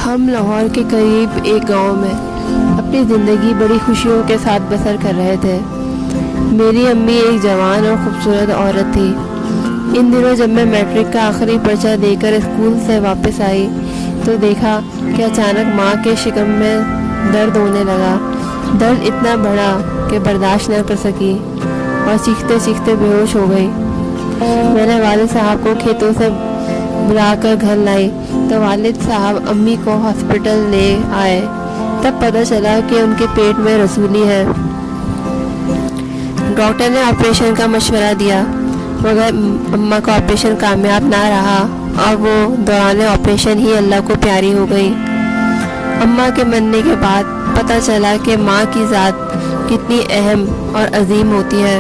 ہم لاہور کے قریب ایک گاؤں میں اپنی زندگی بڑی خوشیوں کے ساتھ بسر کر رہے تھے۔ میری امی ایک جوان اور خوبصورت عورت تھی۔ ان دنوں جب میں میٹرک کا آخری پرچہ دے کر اسکول سے واپس آئی تو دیکھا کہ اچانک ماں کے شکم میں درد ہونے لگا۔ درد اتنا بڑھا کہ برداشت نہ کر سکی اور چیختے چیختے بے ہوش ہو گئی۔ میں نے والد صاحب کو کھیتوں سے بلا کر گھر لائی تو والد صاحب امی کو ہاسپٹل لے آئے۔ تب پتہ چلا کہ ان کے پیٹ میں رسولی ہے۔ ڈاکٹر نے آپریشن کا مشورہ دیا مگر اماں کا آپریشن کامیاب نہ رہا اور وہ دوران آپریشن ہی اللہ کو پیاری ہو گئی۔ اماں کے مرنے کے بعد پتہ چلا کہ ماں کی ذات کتنی اہم اور عظیم ہوتی ہے۔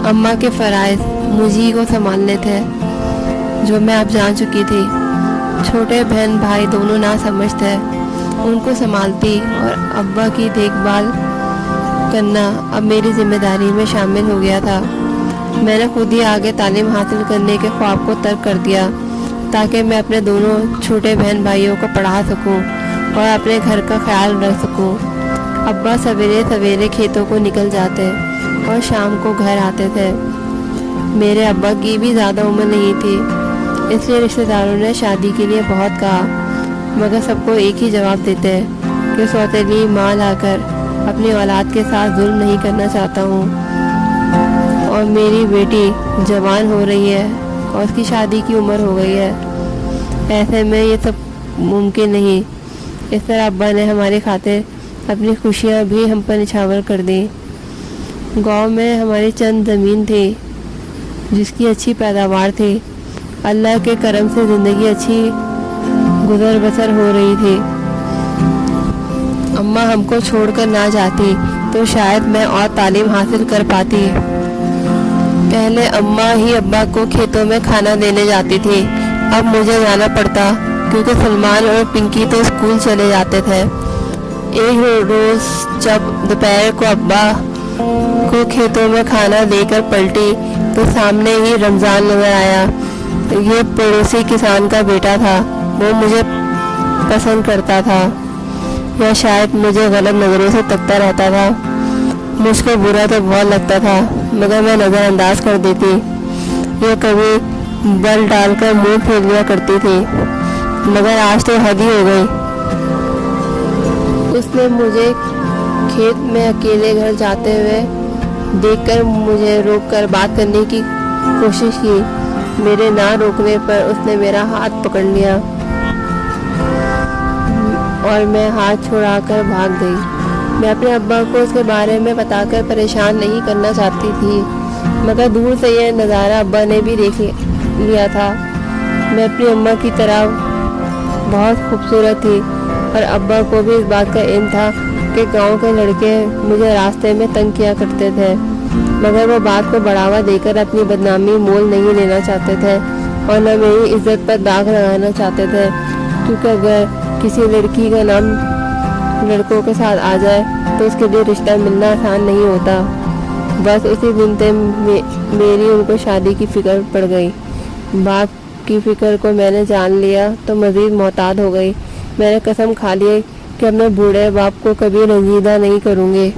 اماں کے فرائض مجھے کو سنبھالنے تھے جو میں اب جان چکی تھی۔ چھوٹے بہن بھائی دونوں نہ سمجھ تھے، ان کو سنبھالتی اور ابا کی دیکھ بھال کرنا اب میری ذمہ داری میں شامل ہو گیا تھا۔ میں نے خود ہی آگے تعلیم حاصل کرنے کے خواب کو ترک کر دیا تاکہ میں اپنے دونوں چھوٹے بہن بھائیوں کو پڑھا سکوں اور اپنے گھر کا خیال رکھ سکوں۔ ابا سویرے سویرے کھیتوں کو نکل جاتے اور شام کو گھر آتے تھے۔ میرے ابا کی بھی زیادہ عمر نہیں تھی، اس لیے رشتہ داروں نے شادی کے لیے بہت کہا مگر سب کو ایک ہی جواب دیتے کہ سوتیلی ماں لا کر اپنی اولاد کے ساتھ ظلم نہیں کرنا چاہتا ہوں، اور میری بیٹی جوان ہو رہی ہے اور اس کی شادی کی عمر ہو گئی ہے، ایسے میں یہ سب ممکن نہیں۔ اس طرح ابا نے ہماری خاطر اپنی خوشیاں بھی ہم پر نچھاور کر دیں۔ گاؤں میں ہماری چند زمین تھی جس کی اچھی پیداوار تھی۔ اللہ کے کرم سے زندگی اچھی گزر بسر ہو رہی تھی۔ اماں ہم کو چھوڑ کر نہ جاتی تو شاید میں اور تعلیم حاصل کر پاتی۔ پہلے اماں ہی ابا کو کھیتوں میں کھانا دینے جاتی تھی، اب مجھے جانا پڑتا کیونکہ سلمان اور پنکی تو اسکول چلے جاتے تھے۔ ایک روز جب دوپہر کو ابا کو کھیتوں میں کھانا دے کر پلٹی تو سامنے ہی رمضان نظر آیا۔ یہ پڑوسی کسان کا بیٹا تھا، وہ مجھے پسند کرتا تھا یا شاید مجھے غلط نظروں سے تکتا رہتا تھا۔ مجھ کو برا تو بہت لگتا تھا مگر میں نظر انداز کر دیتی۔ یہ کبھی بل ڈال کر منہ پھیر لیا کرتی تھی مگر آج تو حد ہی ہو گئی۔ اس نے مجھے کھیت میں اکیلے گھر جاتے ہوئے دیکھ کر مجھے روک کر بات کرنے کی کوشش کی۔ میرے نہ روکنے پر اس نے میرا ہاتھ پکڑ لیا اور میں ہاتھ چھڑا کر بھاگ گئی۔ میں اپنے ابا کو اس کے بارے میں بتا کر پریشان نہیں کرنا چاہتی تھی مگر دور سے یہ نظارہ ابا نے بھی دیکھ لیا تھا۔ میں اپنی اماں کی طرح بہت خوبصورت تھی اور ابا کو بھی اس بات کا علم تھا کہ گاؤں کے لڑکے مجھے راستے میں تنگ کیا کرتے تھے مگر وہ بات کو بڑھاوا دے کر اپنی بدنامی مول نہیں لینا چاہتے تھے اور نہ میری عزت پر داغ لگانا چاہتے تھے، کیونکہ اگر کسی لڑکی کا نام لڑکوں کے ساتھ آ جائے تو اس کے لیے رشتہ ملنا آسان نہیں ہوتا۔ بس اسی دن سے میری ان کو شادی کی فکر پڑ گئی۔ باپ کی فکر کو میں نے جان لیا تو مزید محتاط ہو گئی۔ میں نے قسم کھا لی کہ اب میں بوڑھے باپ کو کبھی رنجیدہ نہیں کروں گی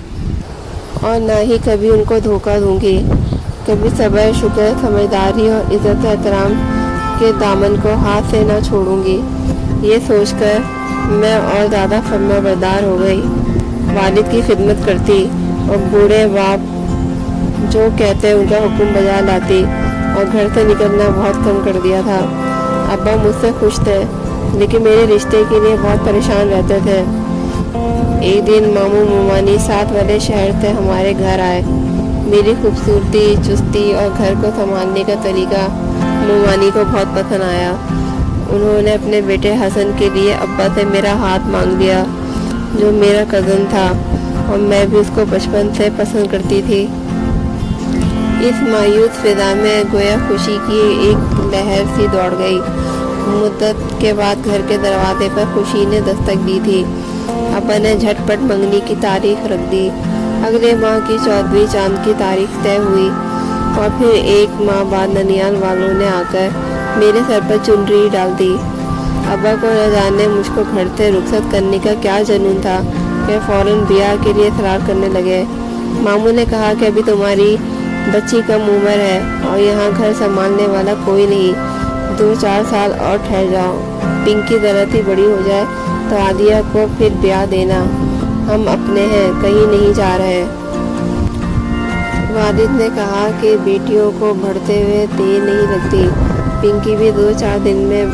اور نہ ہی کبھی ان کو دھوکہ دوں گی۔ کبھی صبر، شکر، سمجھداری اور عزت و احترام کے دامن کو ہاتھ سے نہ چھوڑوں گی۔ یہ سوچ کر میں اور زیادہ فرما بردار ہو گئی، والد کی خدمت کرتی اور بوڑھے باپ جو کہتے ان کا حکم بجا لاتی اور گھر سے نکلنا بہت کم کر دیا تھا۔ ابا مجھ سے خوش تھے لیکن میرے رشتے کے لیے بہت پریشان رہتے تھے۔ ایک دن ماموں ممانی ساتھ والے شہر سے ہمارے گھر آئے۔ میری خوبصورتی، چستی اور گھر کو سنبھالنے کا طریقہ ممانی کو بہت پسند آیا۔ انہوں نے اپنے بیٹے حسن کے لیے ابا سے میرا ہاتھ مانگ لیا جو میرا کزن تھا اور میں بھی اس کو بچپن سے پسند کرتی تھی۔ اس مایوس فضا میں گویا خوشی کی ایک لہر سی دوڑ گئی۔ مدت کے بعد گھر کے دروازے پر خوشی نے دستک دی تھی۔ ابا نے جھٹ پٹ منگنی کی تاریخ رکھ دی۔ اگلے ماہ کی 14ویں چاند کی تاریخ طے ہوئی اور پھر ایک ماہ بعد ننیال والوں نے آ کر میرے سر پر چنری ڈال دی۔ ابا کو نہ جانے مجھ کو گھر سے رخصت کرنے کا کیا جنون تھا کہ فوراً بیاہ کے لیے اصرار کرنے لگے۔ ماموں نے کہا کہ ابھی تمہاری بچی کم عمر ہے اور یہاں گھر سنبھالنے والا کوئی نہیں، 2-4 سال اور ٹھہر جاؤ، پنکی ذرا سی بڑی ہو جائے تو عالیہ کو پھر بیاہ دینا، ہم اپنے ہیں، کہیں نہیں جا رہے۔ والد نے کہا کہ بیٹیوں کو بڑھتے ہوئے دیر نہیں لگتی، پنکی بھی 2-4 دن میں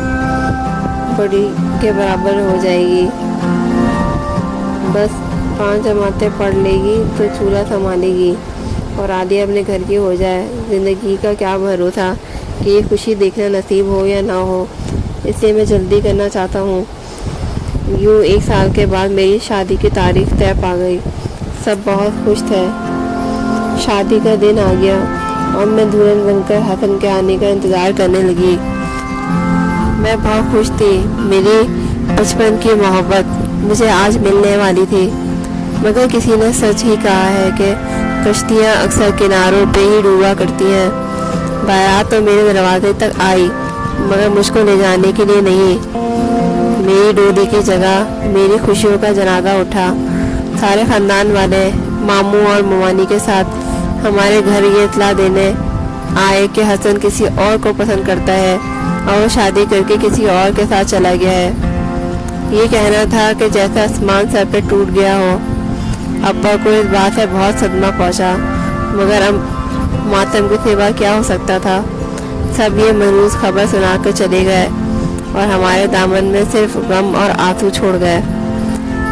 بڑی کے برابر ہو جائے گی، بس 5 جماعتیں پڑھ لے گی تو چولہا سنبھالے گی اور عالیہ اپنے گھر کی ہو جائے۔ زندگی کا کیا بھروسہ کہ یہ خوشی دیکھنا نصیب ہو یا نہ ہو، اس لیے میں جلدی کرنا چاہتا ہوں۔ یوں 1 سال کے بعد میری شادی کی تاریخ طے پا گئی، سب بہت خوش تھے۔ شادی کا دن آ گیا اور میں دلہن بن کر حسن کے آنے کا انتظار کرنے لگی۔ میں بہت خوش تھی، میری بچپن کی محبت مجھے آج ملنے والی تھی، مگر کسی نے سچ ہی کہا ہے کہ کشتیاں اکثر کناروں پہ ہی ڈوبا کرتی ہیں۔ بارات تو میرے دروازے تک آئی مگر مجھ کو لے جانے کے لیے نہیں، میری ڈولی کی جگہ میری خوشیوں کا جنازہ اٹھا۔ سارے خاندان والے ماموں اور ممانی کے ساتھ ہمارے گھر یہ اطلاع دینے آئے کہ حسن کسی اور کو پسند کرتا ہے اور وہ شادی کر کے کسی اور کے ساتھ چلا گیا ہے۔ یہ کہنا تھا کہ جیسے آسمان سر پہ ٹوٹ گیا ہو۔ ابا کو اس بات سے بہت صدمہ پہنچا، مگر اب ماتم کے سوا کیا ہو سکتا تھا۔ سب یہ محروس خبر سنا کر چلے گئے اور ہمارے دامن میں صرف غم اور آنسو چھوڑ گئے۔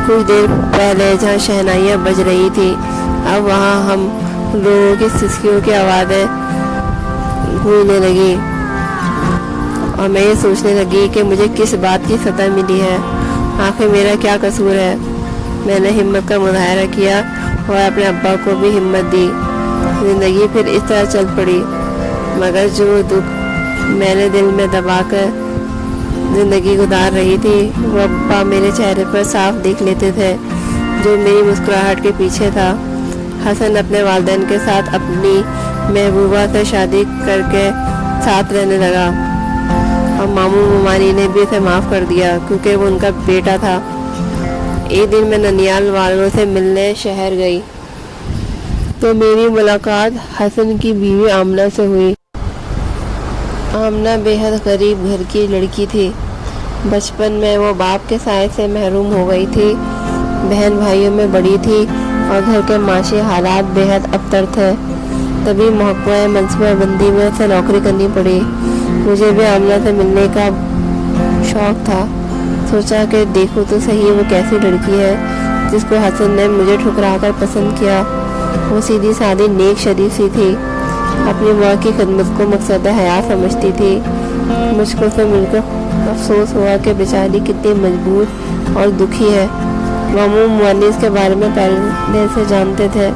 کچھ دیر پہلے جہاں شہنائیاں بج رہی تھی، اب وہاں ہم لوگوں کی سسکیوں کی آوازیں گونجنے لگی اور میں یہ سوچنے لگی کہ مجھے کس بات کی سزا ملی ہے، آخر میرا کیا قصور ہے۔ میں نے ہمت کا مظاہرہ کیا اور اپنے ابا کو بھی ہمت دی۔ زندگی پھر اس طرح چل پڑی، مگر جو دکھ میں نے دل میں دبا کر زندگی گزار رہی تھی وہ ابا میرے چہرے پر صاف دیکھ لیتے تھے، جو میری مسکراہٹ کے پیچھے تھا۔ حسن اپنے والدین کے ساتھ اپنی محبوبہ سے شادی کر کے ساتھ رہنے لگا اور ماموں ممانی نے بھی اسے معاف کر دیا کیونکہ وہ ان کا بیٹا تھا۔ ایک دن میں ننیال والوں سے ملنے شہر گئی تو میری ملاقات حسن کی بیوی آمنہ سے ہوئی۔ آمنہ بے حد غریب گھر کی لڑکی تھی، بچپن میں وہ باپ کے سائے سے محروم ہو گئی تھی، بہن بھائیوں میں بڑی تھی اور گھر کے معاشی حالات بے حد ابتر تھے، تبھی محکمہ منصوبہ بندی میں سے نوکری کرنی پڑی۔ مجھے بھی آمنہ سے ملنے کا شوق تھا، سوچا کہ دیکھو تو صحیح وہ کیسی لڑکی ہے جس کو حسن نے مجھے ٹھکرا کر پسند کیا۔ وہ سیدھی سادی نیک شریف سی تھی، اپنی ماں کی خدمت کو مقصد حیات سمجھتی تھی۔ مجھ کو اسے مل کر افسوس ہوا کہ بیچاری کتنی مجبور اور دکھی ہے۔ ماموں ممانی اس کے بارے میں پہلے سے جانتے تھے،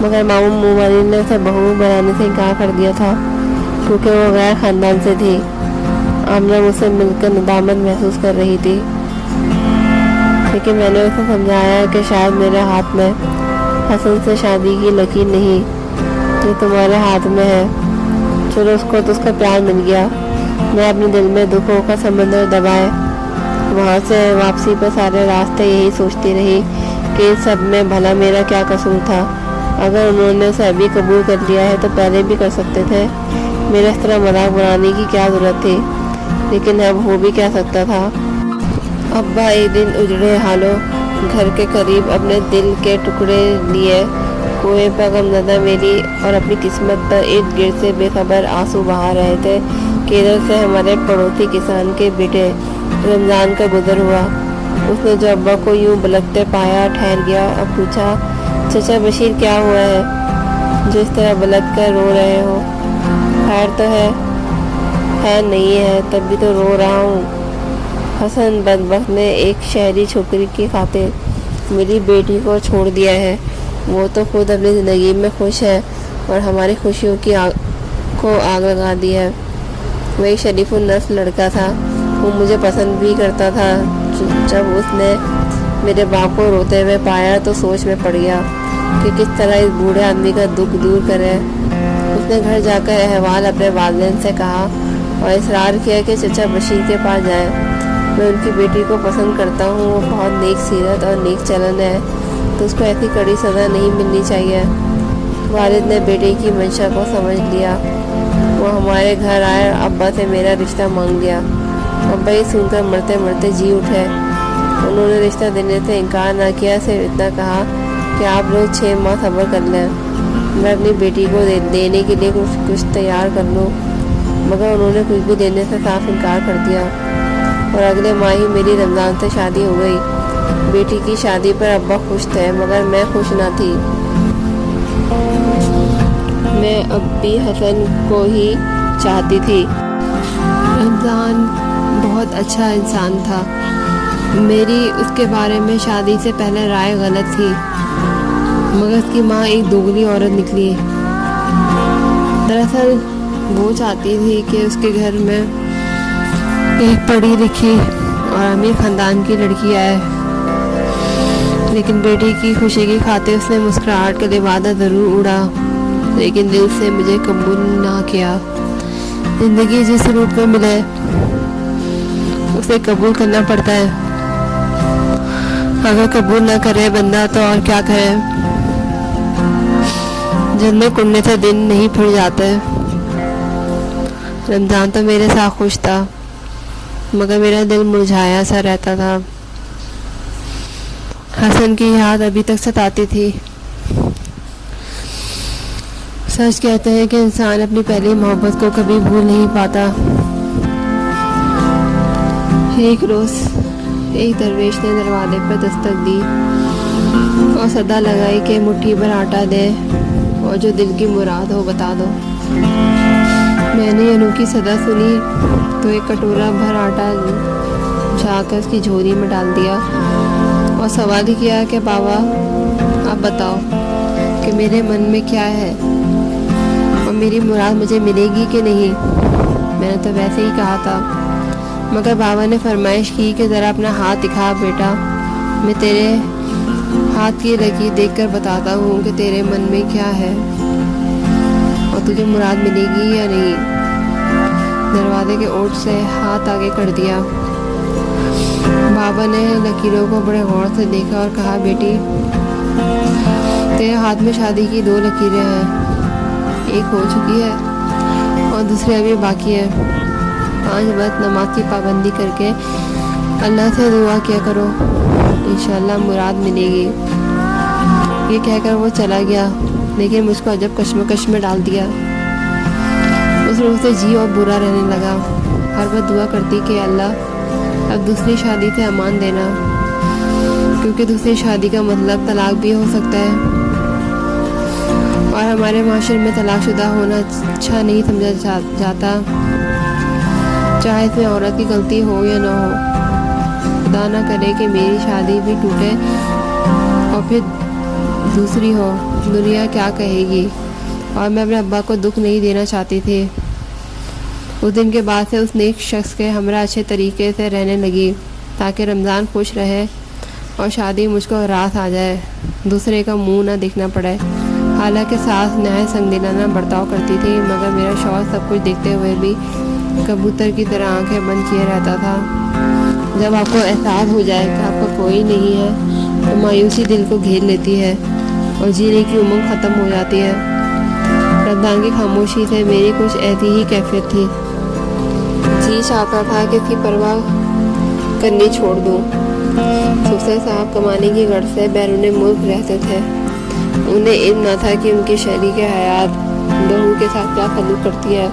مگر ماموں ممانی نے اسے بہو بنانے سے انکار کر دیا تھا کیونکہ وہ غیر خاندان سے تھی۔ آمنہ مجھ سے مل کر ندامت محسوس کر رہی تھی، لیکن میں نے اسے سمجھایا کہ شاید میرے ہاتھ میں حسن سے شادی کی لکیر نہیں، یہ تمہارے ہاتھ میں ہے۔ چلو اس کو تو اس کا پیار مل گیا۔ میں اپنے دل میں دکھوں کا سمندر دبائے وہاں سے واپسی پر سارے راستے یہی سوچتی رہی کہ ان سب میں بھلا میرا کیا قصور تھا۔ اگر انہوں نے اسے ابھی قبول کر لیا ہے تو پہلے بھی کر سکتے تھے، میرے اس طرح مذاق بنانے کی کیا ضرورت تھی، لیکن اب ہو بھی کیا سکتا تھا۔ ابا ایک دن اجڑے حالوں گھر کے قریب اپنے دل کے ٹکڑے لیے کنویں پر غمزدہ میری اور اپنی قسمت پر ارد گرد سے بے خبر آنسو بہا رہے تھے کہ ادھر سے ہمارے پڑوسی کسان کے بیٹے رمضان کا گزر ہوا۔ اس نے جو ابا کو یوں بلکتے پایا ٹھہر گیا اور پوچھا، چچا بشیر کیا ہوا ہے جو اس طرح بلک کر رو رہے ہو؟ خیر تو ہے؟ خیر نہیں ہے تب بھی تو رو رہا ہوں۔ حسن بدبخت نے ایک شہری چھوکری کی خاطر میری بیٹی کو چھوڑ دیا ہے، وہ تو خود اپنی زندگی میں خوش ہے اور ہماری خوشیوں کی کو آگ لگا دی ہے۔ وہ ایک شریف النسل لڑکا تھا، وہ مجھے پسند بھی کرتا تھا۔ جب اس نے میرے باپ کو روتے ہوئے پایا تو سوچ میں پڑ گیا کہ کس طرح اس بوڑھے آدمی کا دکھ دور کرے۔ اس نے گھر جا کر احوال اپنے والدین سے کہا اور اصرار کیا کہ چچا بشیر کے پاس جائیں۔ میں ان کی بیٹی کو پسند کرتا ہوں، وہ بہت نیک سیرت اور نیک چلن ہے، تو اس کو ایسی کڑی سزا نہیں ملنی چاہیے۔ والد نے بیٹے کی منشا کو سمجھ لیا، وہ ہمارے گھر آئے اور ابا سے میرا رشتہ مانگ لیا۔ ابا یہ سن کر مرتے مرتے جی اٹھے۔ انہوں نے رشتہ دینے سے انکار نہ کیا، صرف اتنا کہا کہ آپ لوگ 6 ماہ صبر کر لیں، میں اپنی بیٹی کو دینے کے لیے کچھ تیار کر لوں، مگر انہوں نے کچھ بھی دینے سے صاف انکار کر دیا، اور اگلے ماہ ہی میری رمضان سے شادی ہو گئی۔ بیٹی کی شادی پر ابا خوش تھے، مگر میں خوش نہ تھی۔ میں اب بھی حسن کو ہی چاہتی تھی۔ رمضان بہت اچھا انسان تھا، میری اس کے بارے میں شادی سے پہلے رائے غلط تھی، مگر اس کی ماں ایک دوگلی عورت نکلی۔ دراصل وہ چاہتی تھی کہ اس کے گھر میں ایک پڑھی لکھی اور امیر خاندان کی لڑکی آئے، لیکن بیٹی کی خوشی کی خاطر اس نے مسکراہٹ کا لبادہ ضرور اڑا، لیکن دل سے مجھے قبول نہ کیا۔ زندگی جس روپ میں ملے اسے قبول کرنا پڑتا ہے، اگر قبول نہ کرے بندہ تو اور کیا کرے۔ جنمیں کننے سے دن نہیں پھر جاتے۔ رمضان تو میرے ساتھ خوش تھا، مگر میرا دل مرجھایا سا رہتا تھا۔ حسن کی یاد ابھی تک ستاتی تھی۔ سچ کہتے ہیں کہ انسان اپنی پہلی محبت کو کبھی بھول نہیں پاتا۔ ایک روز ایک درویش نے دروازے پر دستک دی اور صدا لگائی کہ مٹھی بھر آٹا دے اور جو دل کی مراد ہو بتا دو۔ میں نے انوکھی صدا سنی تو ایک کٹورا بھر آٹا اٹھا کر اس کی جھولی میں ڈال دیا اور سوال ہی کیا کہ بابا آپ بتاؤ کہ میرے من میں کیا ہے اور میری مراد مجھے ملے گی کہ نہیں۔ میں نے تو ویسے ہی کہا تھا، مگر بابا نے فرمائش کی کہ ذرا اپنا ہاتھ دکھا بیٹا، میں تیرے ہاتھ کی لکیر دیکھ کر بتاتا ہوں کہ تیرے من میں کیا ہے اور تجھے مراد ملے گی یا نہیں۔ دروازے کے اوٹ سے ہاتھ آگے کر دیا۔ بابا نے لکیروں کو بڑے غور سے دیکھا اور کہا بیٹی تیرے ہاتھ میں شادی کی 2 لکیریں ہیں، ایک ہو چکی ہے اور دوسری ابھی باقی ہے۔ 5 وقت نماز کی پابندی کر کے اللہ سے دعا کیا کرو، انشاءاللہ مراد ملے گی۔ یہ کہہ کر وہ چلا گیا، لیکن مجھ کو عجب کشمکش میں ڈال دیا۔ اس روز سے جی اور برا رہنے لگا۔ ہر وقت دعا کرتی کہ اللہ اب دوسری شادی سے امان دینا، کیونکہ دوسری شادی کا مطلب طلاق بھی ہو سکتا ہے، اور ہمارے معاشرے میں طلاق شدہ ہونا اچھا نہیں سمجھا جاتا، چاہے اس میں عورت کی غلطی ہو یا نہ ہو۔ خدا نہ کرے کہ میری شادی بھی ٹوٹے اور پھر دوسری ہو، دنیا کیا کہے گی۔ اور میں اپنے ابا کو دکھ نہیں دینا چاہتی تھی۔ اس دن کے بعد سے اس نیک شخص کے ہمراہ اچھے طریقے سے رہنے لگی تاکہ رمضان خوش رہے اور شادی مجھ کو راس آ جائے، دوسرے کا منہ نہ دیکھنا پڑے۔ حالانکہ ساس نہایت سنگ دلانہ برتاؤ کرتی تھی، مگر میرا شوہر سب کچھ دیکھتے ہوئے بھی کبوتر کی طرح آنکھیں بند کیے رہتا تھا۔ جب آپ کو احساس ہو جائے کہ آپ کا کوئی نہیں ہے تو مایوسی دل کو گھیر لیتی ہے اور جینے کی امنگ ختم ہو جاتی ہے۔ رمضان کی خاموشی سے میری کچھ ایسی ہی کیفیت تھی، جی چاہتا تھا کہ اس کی پرواہ کرنی چھوڑ دوں۔ سسر صاحب کمانے کی غرض سے بیرون ملک رہتے تھے، انہیں علم نہ تھا کہ ان کی شریک حیات بہو کے ساتھ کیا سلوک کرتی ہے۔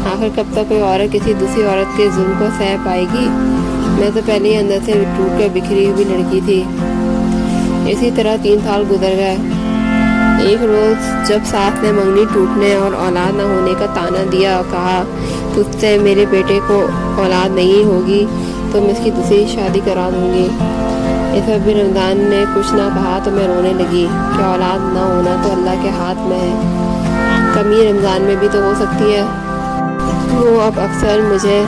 آخر کب تک کوئی عورت کسی دوسری عورت کے ظلم کو سہ پائے گی؟ میں تو پہلے ہی اندر سے ٹوٹ کر بکھری ہوئی لڑکی تھی۔ اسی طرح 3 سال گزر گئے۔ ایک روز جب ساس نے منگنی ٹوٹنے اور اولاد نہ ہونے کا طعنہ دیا اور کہا تجھ سے میرے بیٹے کو اولاد نہیں ہوگی تو میں اس کی دوسری شادی کرا دوں گی، اس وقت بھی رمضان نے کچھ نہ کہا تو میں رونے لگی کہ اولاد نہ ہونا تو اللہ کے ہاتھ میں ہے، کمی رمضان میں بھی تو ہو سکتی ہے۔ وہ اب اکثر مجھے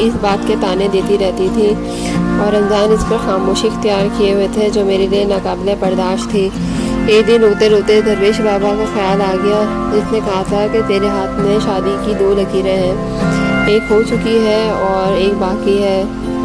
اس بات کے طعنے دیتی رہتی تھی اور رمضان اس پر خاموشی اختیار کیے ہوئے تھے جو میرے لیے ناقابل برداشت تھی۔ ایک دن روتے روتے درویش بابا کو خیال آ گیا جس نے کہا تھا کہ تیرے ہاتھ میں شادی کی 2 لکیریں ہیں، ایک ہو چکی ہے اور ایک باقی ہے،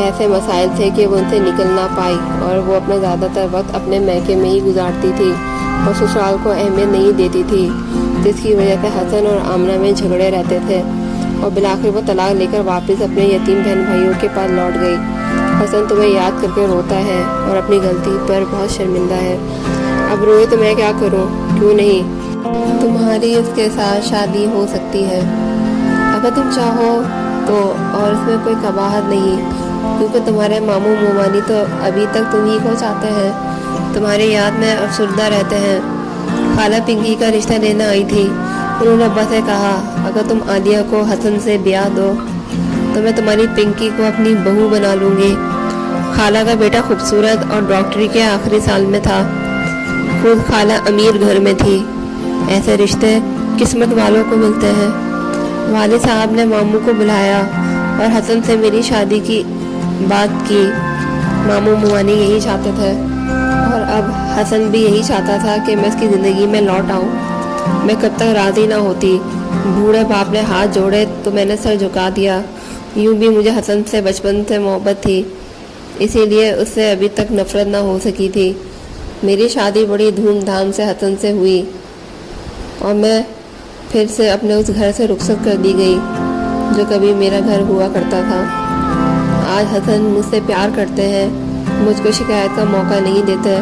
ایسے مسائل تھے کہ وہ ان سے نکل نہ پائی اور وہ اپنا زیادہ تر وقت اپنے میکے میں ہی گزارتی تھی اور سسرال کو اہمیت نہیں دیتی تھی، جس کی وجہ سے حسن اور آمنہ میں جھگڑے رہتے تھے اور بالآخر وہ طلاق لے کر واپس اپنے یتیم بہن بھائیوں کے پاس لوٹ گئی۔ حسن تمہیں یاد کر کے روتا ہے اور اپنی غلطی پر بہت شرمندہ ہے۔ اب روئے تو میں کیا کروں؟ کیوں نہیں؟ تمہاری اس کے ساتھ شادی ہو سکتی ہے اگر تم چاہو تو، اور اس میں کوئی قباحت نہیں، کیونکہ تمہارے ماموں مومانی تو ابھی تک تم ہی کو چاہتے ہیں، تمہاری یاد میں افسردہ رہتے ہیں۔ خالہ پنکی کا رشتہ لینا آئی تھی، انہوں نے ابا سے کہا اگر تم عالیہ کو حسن سے بیاہ دو تو میں تمہاری پنکی کو اپنی بہو بنا لوں گی۔ خالہ کا بیٹا خوبصورت اور ڈاکٹری کے آخری سال میں تھا، خود خالہ امیر گھر میں تھی۔ ایسے رشتے قسمت والوں کو ملتے ہیں۔ والد صاحب نے ماموں کو بلایا اور حسن سے میری شادی کی بات کی۔ ماموں موانی یہی چاہتے تھے اور اب حسن بھی یہی چاہتا تھا کہ میں اس کی زندگی میں لوٹ آؤں۔ میں کب تک راضی نہ ہوتی۔ بوڑھے باپ نے ہاتھ جوڑے تو میں نے سر جھکا دیا۔ یوں بھی مجھے حسن سے بچپن سے محبت تھی، اسی لیے اس سے ابھی تک نفرت نہ ہو سکی تھی۔ میری شادی بڑی دھوم دھام سے حسن سے ہوئی اور میں پھر سے اپنے اس گھر سے رخصت کر دی گئی جو کبھی میرا گھر ہوا کرتا تھا۔ آج حسن مجھ سے پیار کرتے ہیں، مجھ کو شکایت کا موقع نہیں دیتے،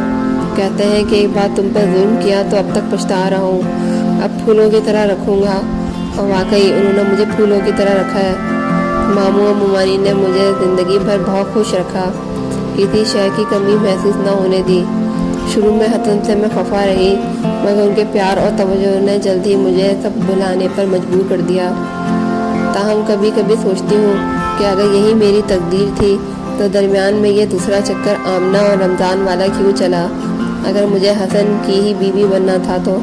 کہتے ہیں کہ ایک بار تم پر ظلم کیا تو اب تک پچھتا رہا ہوں، اب پھولوں کی طرح رکھوں گا، اور واقعی انہوں نے مجھے پھولوں کی طرح رکھا ہے۔ ماموں اور مومانی نے مجھے زندگی بھر بہت خوش رکھا، کسی شے کی کمی محسوس نہ ہونے دی۔ شروع میں حسن سے میں خفا رہی، مگر ان کے پیار اور توجہ نے جلد ہی مجھے سب بھلانے پر مجبور کر دیا۔ تاہم کبھی کبھی سوچتی ہوں کہ اگر یہی میری تقدیر تھی تو درمیان میں یہ دوسرا چکر آمنہ اور رمضان والا کیوں چلا؟ اگر مجھے حسن کی ہی بیوی بننا تھا تو